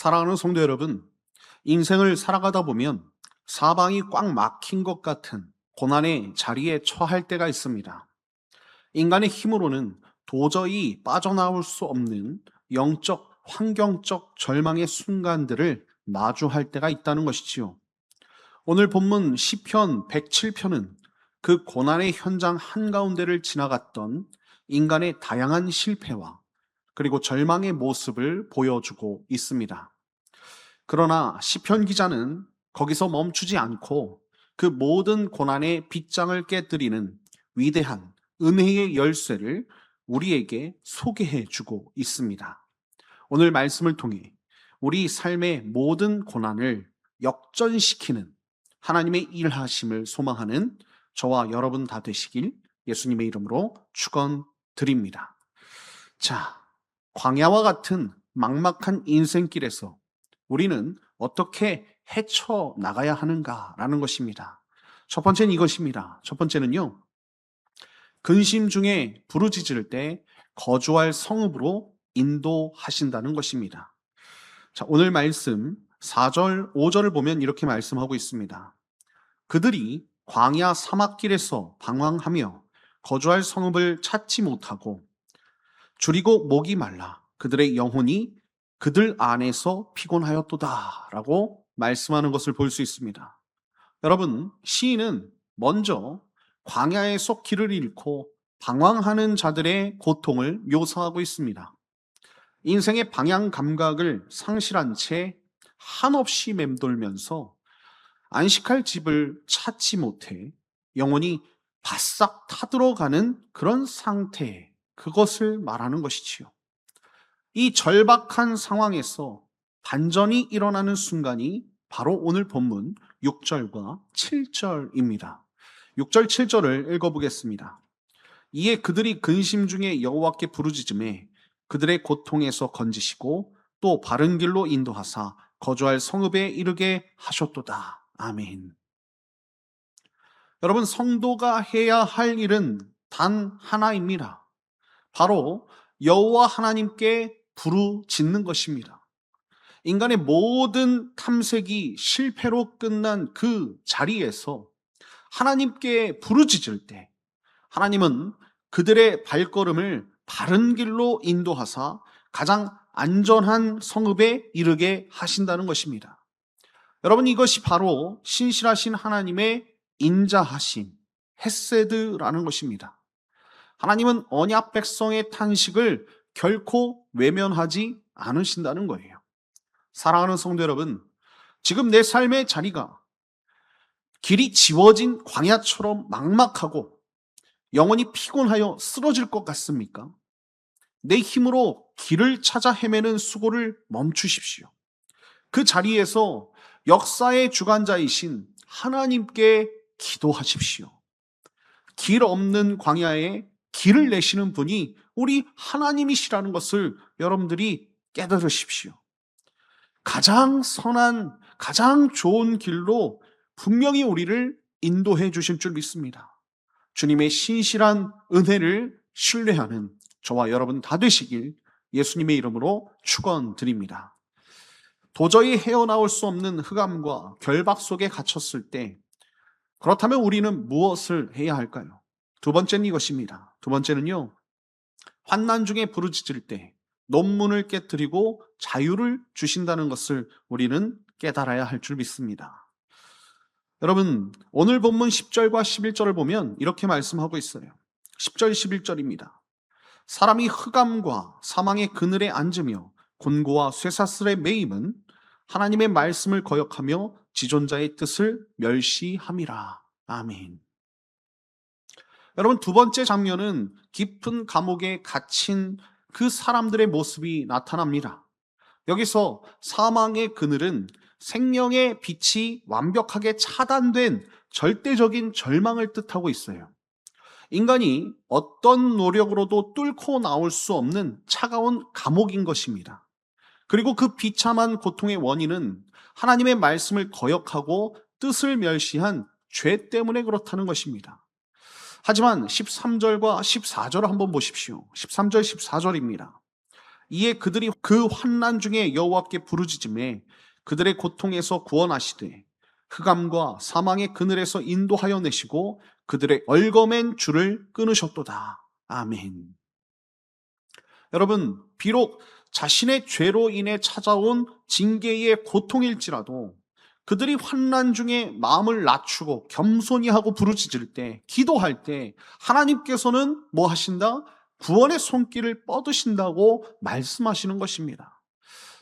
사랑하는 성도 여러분, 인생을 살아가다 보면 사방이 꽉 막힌 것 같은 고난의 자리에 처할 때가 있습니다. 인간의 힘으로는 도저히 빠져나올 수 없는 영적, 환경적 절망의 순간들을 마주할 때가 있다는 것이지요. 오늘 본문 시편 107편은 그 고난의 현장 한가운데를 지나갔던 인간의 다양한 실패와 그리고 절망의 모습을 보여주고 있습니다. 그러나 시편 기자는 거기서 멈추지 않고 그 모든 고난의 빗장을 깨뜨리는 위대한 은혜의 열쇠를 우리에게 소개해 주고 있습니다. 오늘 말씀을 통해 우리 삶의 모든 고난을 역전시키는 하나님의 일하심을 소망하는 저와 여러분 다 되시길 예수님의 이름으로 축원드립니다. 자, 광야와 같은 막막한 인생길에서 우리는 어떻게 헤쳐 나가야 하는가라는 것입니다. 첫 번째는 이것입니다. 첫 번째는요, 근심 중에 부르짖을 때 거주할 성읍으로 인도하신다는 것입니다. 자, 오늘 말씀 4절, 5절을 보면 이렇게 말씀하고 있습니다. 그들이 광야 사막길에서 방황하며 거주할 성읍을 찾지 못하고 줄이고 목이 말라 그들의 영혼이 그들 안에서 피곤하였도다 라고 말씀하는 것을 볼 수 있습니다. 여러분, 시인은 먼저 광야에서 길을 잃고 방황하는 자들의 고통을 묘사하고 있습니다. 인생의 방향 감각을 상실한 채 한없이 맴돌면서 안식할 집을 찾지 못해 영혼이 바싹 타들어가는 그런 상태, 그것을 말하는 것이지요. 이 절박한 상황에서 반전이 일어나는 순간이 바로 오늘 본문 6절과 7절입니다. 6절, 7절을 읽어보겠습니다. 이에 그들이 근심 중에 여호와께 부르짖음에 그들의 고통에서 건지시고 또 바른 길로 인도하사 거주할 성읍에 이르게 하셨도다. 아멘. 여러분, 성도가 해야 할 일은 단 하나입니다. 바로 여호와 하나님께 부르짖는 것입니다. 인간의 모든 탐색이 실패로 끝난 그 자리에서 하나님께 부르짖을 때 하나님은 그들의 발걸음을 바른 길로 인도하사 가장 안전한 성읍에 이르게 하신다는 것입니다. 여러분, 이것이 바로 신실하신 하나님의 인자하심, 헤세드라는 것입니다. 하나님은 언약 백성의 탄식을 결코 외면하지 않으신다는 거예요. 사랑하는 성도 여러분, 지금 내 삶의 자리가 길이 지워진 광야처럼 막막하고 영혼이 피곤하여 쓰러질 것 같습니까? 내 힘으로 길을 찾아 헤매는 수고를 멈추십시오. 그 자리에서 역사의 주관자이신 하나님께 기도하십시오. 길 없는 광야에 길을 내시는 분이 우리 하나님이시라는 것을 여러분들이 깨달으십시오. 가장 선한, 가장 좋은 길로 분명히 우리를 인도해 주실 줄 믿습니다. 주님의 신실한 은혜를 신뢰하는 저와 여러분 다 되시길 예수님의 이름으로 축원드립니다. 도저히 헤어나올 수 없는 흑암과 결박 속에 갇혔을 때 그렇다면 우리는 무엇을 해야 할까요? 두 번째는 이것입니다. 두 번째는요, 환난 중에 부르짖을 때 논문을 깨뜨리고 자유를 주신다는 것을 우리는 깨달아야 할 줄 믿습니다. 여러분, 오늘 본문 10절과 11절을 보면 이렇게 말씀하고 있어요. 10절, 11절입니다. 사람이 흑암과 사망의 그늘에 앉으며 곤고와 쇠사슬에 매임은 하나님의 말씀을 거역하며 지존자의 뜻을 멸시함이라. 아멘. 여러분, 두 번째 장면은 깊은 감옥에 갇힌 그 사람들의 모습이 나타납니다. 여기서 사망의 그늘은 생명의 빛이 완벽하게 차단된 절대적인 절망을 뜻하고 있어요. 인간이 어떤 노력으로도 뚫고 나올 수 없는 차가운 감옥인 것입니다. 그리고 그 비참한 고통의 원인은 하나님의 말씀을 거역하고 뜻을 멸시한 죄 때문에 그렇다는 것입니다. 하지만 13절과 14절을 한번 보십시오. 13절, 14절입니다. 이에 그들이 그 환난 중에 여호와께 부르짖음에 그들의 고통에서 구원하시되 흑암과 사망의 그늘에서 인도하여 내시고 그들의 얽어맨 줄을 끊으셨도다. 아멘. 여러분, 비록 자신의 죄로 인해 찾아온 징계의 고통일지라도 그들이 환난 중에 마음을 낮추고 겸손히 하고 부르짖을 때, 기도할 때 하나님께서는 뭐 하신다? 구원의 손길을 뻗으신다고 말씀하시는 것입니다.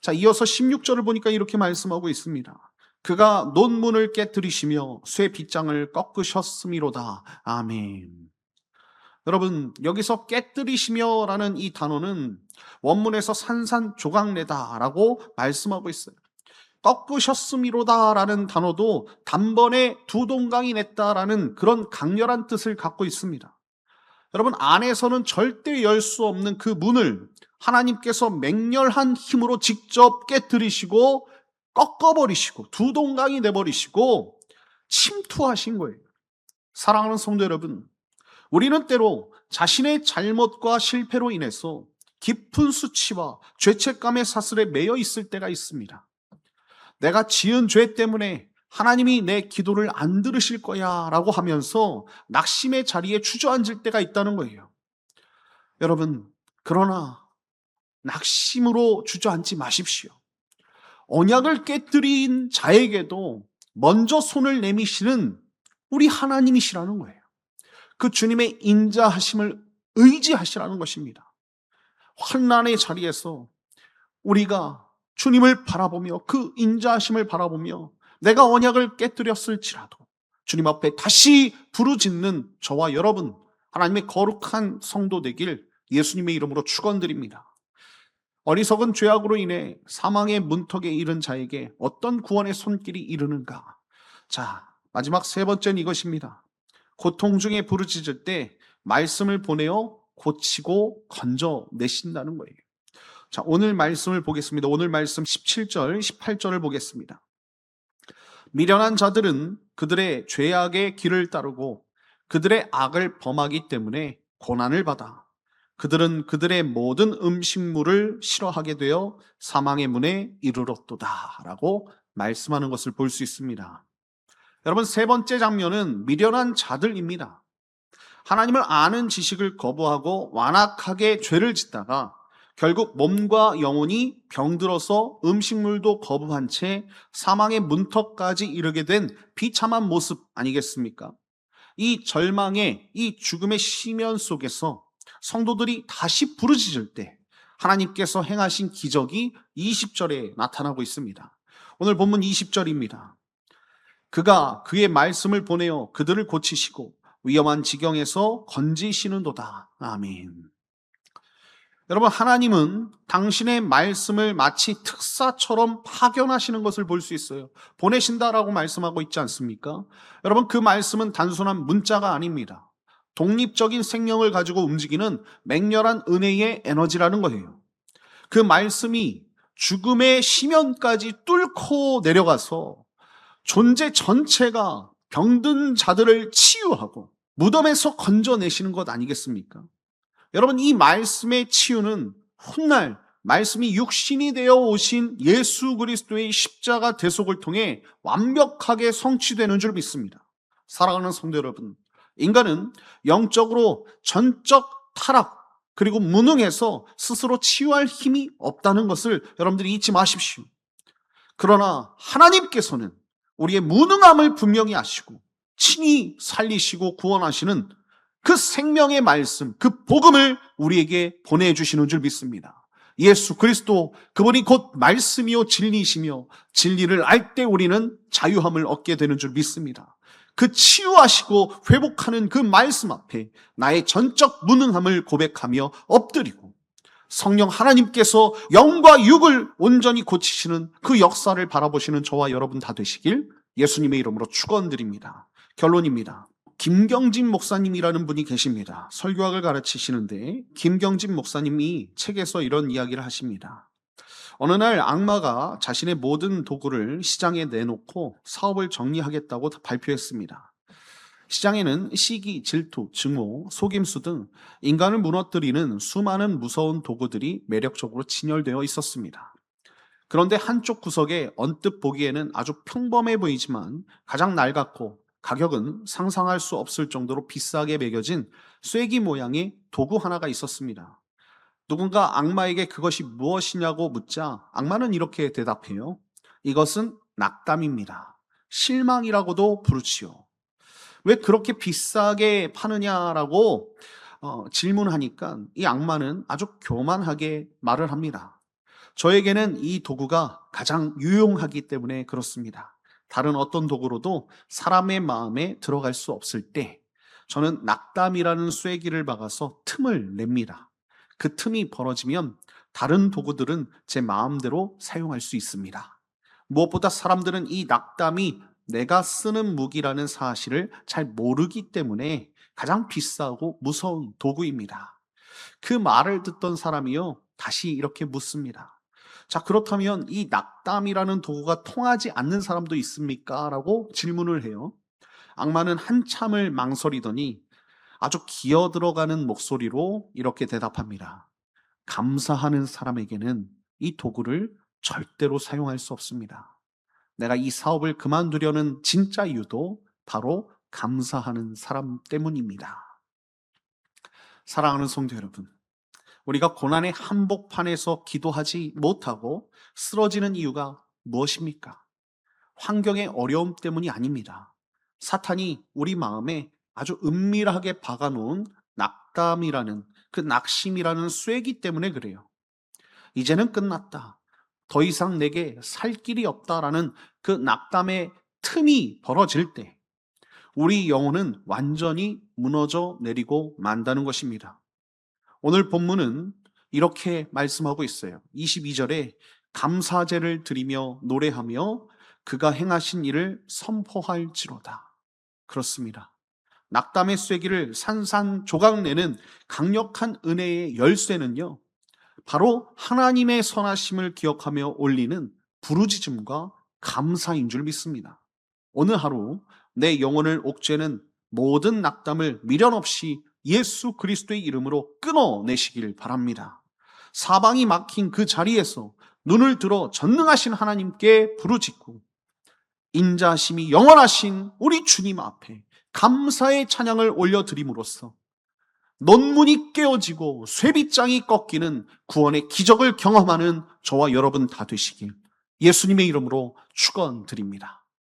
자, 이어서 16절을 보니까 이렇게 말씀하고 있습니다. 그가 논문을 깨뜨리시며 쇠 빗장을 꺾으셨음이로다. 아멘. 여러분, 여기서 깨뜨리시며라는 이 단어는 원문에서 산산조각내다라고 말씀하고 있어요. 꺾으셨음이로다라는 단어도 단번에 두 동강이 냈다라는 그런 강렬한 뜻을 갖고 있습니다. 여러분, 안에서는 절대 열 수 없는 그 문을 하나님께서 맹렬한 힘으로 직접 깨뜨리시고 꺾어버리시고 두 동강이 내버리시고 침투하신 거예요. 사랑하는 성도 여러분, 우리는 때로 자신의 잘못과 실패로 인해서 깊은 수치와 죄책감의 사슬에 매여 있을 때가 있습니다. 내가 지은 죄 때문에 하나님이 내 기도를 안 들으실 거야 라고 하면서 낙심의 자리에 주저앉을 때가 있다는 거예요. 여러분, 그러나 낙심으로 주저앉지 마십시오. 언약을 깨뜨린 자에게도 먼저 손을 내미시는 우리 하나님이시라는 거예요. 그 주님의 인자하심을 의지하시라는 것입니다. 환난의 자리에서 우리가 주님을 바라보며 그 인자하심을 바라보며 내가 언약을 깨뜨렸을지라도 주님 앞에 다시 부르짖는 저와 여러분, 하나님의 거룩한 성도 되길 예수님의 이름으로 축원드립니다. 어리석은 죄악으로 인해 사망의 문턱에 이른 자에게 어떤 구원의 손길이 이르는가? 자, 마지막 세 번째는 이것입니다. 고통 중에 부르짖을 때 말씀을 보내어 고치고 건져내신다는 거예요. 자, 오늘 말씀을 보겠습니다. 오늘 말씀 17절, 18절을 보겠습니다. 미련한 자들은 그들의 죄악의 길을 따르고 그들의 악을 범하기 때문에 고난을 받아 그들은 그들의 모든 음식물을 싫어하게 되어 사망의 문에 이르렀도다 라고 말씀하는 것을 볼 수 있습니다. 여러분, 세 번째 장면은 미련한 자들입니다. 하나님을 아는 지식을 거부하고 완악하게 죄를 짓다가 결국 몸과 영혼이 병들어서 음식물도 거부한 채 사망의 문턱까지 이르게 된 비참한 모습 아니겠습니까? 이 절망의, 이 죽음의 시면 속에서 성도들이 다시 부르짖을 때 하나님께서 행하신 기적이 20절에 나타나고 있습니다. 오늘 본문 20절입니다. 그가 그의 말씀을 보내어 그들을 고치시고 위험한 지경에서 건지시는도다. 아멘. 여러분, 하나님은 당신의 말씀을 마치 특사처럼 파견하시는 것을 볼 수 있어요. 보내신다라고 말씀하고 있지 않습니까? 여러분, 그 말씀은 단순한 문자가 아닙니다. 독립적인 생명을 가지고 움직이는 맹렬한 은혜의 에너지라는 거예요. 그 말씀이 죽음의 심연까지 뚫고 내려가서 존재 전체가 병든 자들을 치유하고 무덤에서 건져내시는 것 아니겠습니까? 여러분, 이 말씀의 치유는 훗날 말씀이 육신이 되어 오신 예수 그리스도의 십자가 대속을 통해 완벽하게 성취되는 줄 믿습니다. 사랑하는 성도 여러분, 인간은 영적으로 전적 타락 그리고 무능해서 스스로 치유할 힘이 없다는 것을 여러분들이 잊지 마십시오. 그러나 하나님께서는 우리의 무능함을 분명히 아시고 친히 살리시고 구원하시는 그 생명의 말씀, 그 복음을 우리에게 보내주시는 줄 믿습니다. 예수 그리스도, 그분이 곧 말씀이요 진리이시며 진리를 알 때 우리는 자유함을 얻게 되는 줄 믿습니다. 그 치유하시고 회복하는 그 말씀 앞에 나의 전적 무능함을 고백하며 엎드리고 성령 하나님께서 영과 육을 온전히 고치시는 그 역사를 바라보시는 저와 여러분 다 되시길 예수님의 이름으로 축원드립니다. 결론입니다. 김경진 목사님이라는 분이 계십니다. 설교학을 가르치시는데 김경진 목사님이 책에서 이런 이야기를 하십니다. 어느 날 악마가 자신의 모든 도구를 시장에 내놓고 사업을 정리하겠다고 발표했습니다. 시장에는 시기, 질투, 증오, 속임수 등 인간을 무너뜨리는 수많은 무서운 도구들이 매력적으로 진열되어 있었습니다. 그런데 한쪽 구석에 언뜻 보기에는 아주 평범해 보이지만 가장 낡았고 가격은 상상할 수 없을 정도로 비싸게 매겨진 쐐기 모양의 도구 하나가 있었습니다. 누군가 악마에게 그것이 무엇이냐고 묻자 악마는 이렇게 대답해요. 이것은 낙담입니다. 실망이라고도 부르지요. 왜 그렇게 비싸게 파느냐라고 질문하니까 이 악마는 아주 교만하게 말을 합니다. 저에게는 이 도구가 가장 유용하기 때문에 그렇습니다. 다른 어떤 도구로도 사람의 마음에 들어갈 수 없을 때 저는 낙담이라는 쐐기를 박아서 틈을 냅니다. 그 틈이 벌어지면 다른 도구들은 제 마음대로 사용할 수 있습니다. 무엇보다 사람들은 이 낙담이 내가 쓰는 무기라는 사실을 잘 모르기 때문에 가장 비싸고 무서운 도구입니다. 그 말을 듣던 사람이요, 다시 이렇게 묻습니다. 자, 그렇다면 이 낙담이라는 도구가 통하지 않는 사람도 있습니까? 라고 질문을 해요. 악마는 한참을 망설이더니 아주 기어 들어가는 목소리로 이렇게 대답합니다. 감사하는 사람에게는 이 도구를 절대로 사용할 수 없습니다. 내가 이 사업을 그만두려는 진짜 이유도 바로 감사하는 사람 때문입니다. 사랑하는 성도 여러분, 우리가 고난의 한복판에서 기도하지 못하고 쓰러지는 이유가 무엇입니까? 환경의 어려움 때문이 아닙니다. 사탄이 우리 마음에 아주 은밀하게 박아놓은 낙담이라는 그 낙심이라는 쐐기 때문에 그래요. 이제는 끝났다. 더 이상 내게 살 길이 없다라는 그 낙담의 틈이 벌어질 때 우리 영혼은 완전히 무너져 내리고 만다는 것입니다. 오늘 본문은 이렇게 말씀하고 있어요. 22절에 감사제를 드리며 노래하며 그가 행하신 일을 선포할지로다. 그렇습니다. 낙담의 쐐기를 산산조각 내는 강력한 은혜의 열쇠는요, 바로 하나님의 선하심을 기억하며 올리는 부르짖음과 감사인 줄 믿습니다. 오늘 하루 내 영혼을 옥죄는 모든 낙담을 미련 없이 예수 그리스도의 이름으로 끊어내시길 바랍니다. 사방이 막힌 그 자리에서 눈을 들어 전능하신 하나님께 부르짖고 인자하심이 영원하신 우리 주님 앞에 감사의 찬양을 올려드림으로써 논문이 깨어지고 쇠빗장이 꺾이는 구원의 기적을 경험하는 저와 여러분 다 되시길 예수님의 이름으로 축원드립니다.